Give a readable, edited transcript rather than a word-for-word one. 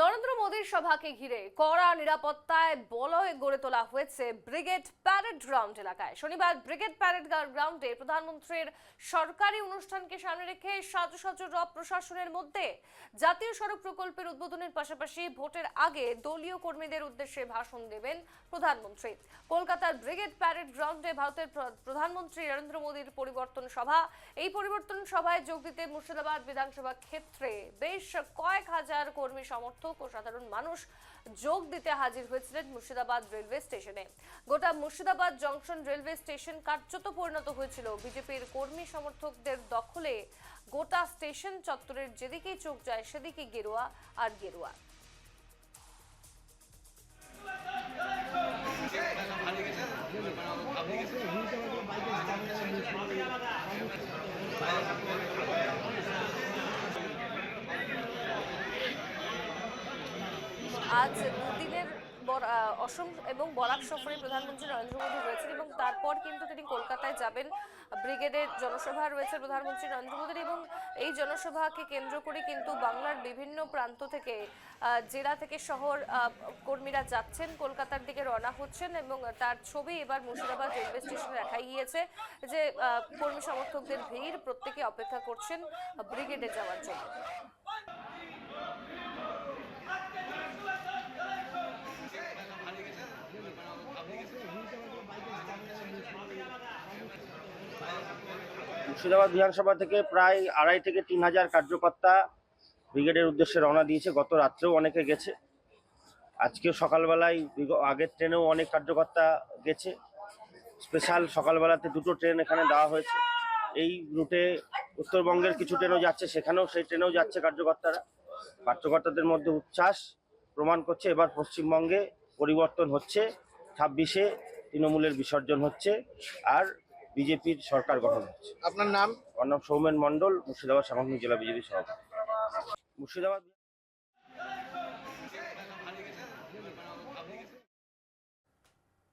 নরেন্দ্র মোদীর সভাকে ঘিরে কড়া নিরাপত্তায় বলয় গড়ে তোলা হয়েছে ব্রিগেড প্যারেড গ্রাউন্ড এলাকায়। শনিবার ব্রিগেড প্যারেড গ্রাউন্ডে প্রধানমন্ত্রীর সরকারি অনুষ্ঠানকে সামনে রেখে সাজো সাজো প্রশাসনের মধ্যে জাতীয় সড়ক প্রকল্পের উদ্বোধনের পাশাপাশি ভোটের আগে দলীয় কর্মীদের উদ্দেশ্যে ভাষণ দেবেন প্রধানমন্ত্রী। কলকাতার ব্রিগেড প্যারেড গ্রাউন্ডে ভারতের প্রধানমন্ত্রী নরেন্দ্র মোদীর পরিবর্তন সভা। এই পরিবর্তন সভায় যোগ দিতে মুর্শিদাবাদ বিধানসভা ক্ষেত্রে বেশ কয়েক হাজার কর্মী সমর্থক ও সাধারণ মানুষ যোগ দিতে হাজির হয়েছিলেন মুর্শিদাবাদ রেলওয়ে স্টেশনে। গোটা মুর্শিদাবাদ জংশন রেলওয়ে স্টেশন কার্যত পরিণত হয়েছিল বিজেপির কর্মী সমর্থকদের দখলে। গোটা স্টেশন চত্বরের যেদিকেই চোখ যায় সেদিকে গেরুয়া আর গেরুয়া। আজ দুদিনের অসম এবং বরাক সফরে প্রধানমন্ত্রী নরেন্দ্র মোদী রয়েছেন এবং তারপর কিন্তু তিনি কলকাতায় যাবেন। ব্রিগেডের জনসভা রয়েছে প্রধানমন্ত্রী নরেন্দ্র মোদীর এবং এই জনসভাকে কেন্দ্র করে কিন্তু বাংলার বিভিন্ন প্রান্ত থেকে জেলা থেকে শহর কর্মীরা যাচ্ছেন, কলকাতার দিকে রওনা হচ্ছেন এবং তার ছবি এবার মুর্শিদাবাদ রেলওয়ে স্টেশনে দেখা গিয়েছে যে কর্মী সমর্থকদের ভিড়, প্রত্যেকে অপেক্ষা করছেন ব্রিগেডে যাওয়ার জন্য। মুর্শিদাবাদ বিধানসভা থেকে প্রায় 2.5 থেকে 3 হাজার কার্যকর্তা ব্রিগেডের উদ্দেশ্যে রওনা দিয়েছে। গত রাত্রেও অনেকে গেছে, আজকেও সকালবেলায় আগের ট্রেনেও অনেক কার্যকর্তা গেছে। স্পেশাল সকালবেলাতে 2টো ট্রেন এখানে দেওয়া হয়েছে। এই রুটে উত্তরবঙ্গের কিছু ট্রেনও যাচ্ছে, সেখানেও সেই ট্রেনেও যাচ্ছে কার্যকর্তাদের মধ্যে উচ্ছ্বাস প্রমাণ করছে এবার পশ্চিমবঙ্গে পরিবর্তন হচ্ছে। 26-এ তৃণমূলের বিসর্জন হচ্ছে আর বিজেপির সরকার গঠন হচ্ছে। আপনার নাম? আমার নাম সৌমেন মণ্ডল, মুর্শিদাবাদ সাংগঠনিক জেলা বিজেপি সভাপতি। মুর্শিদাবাদ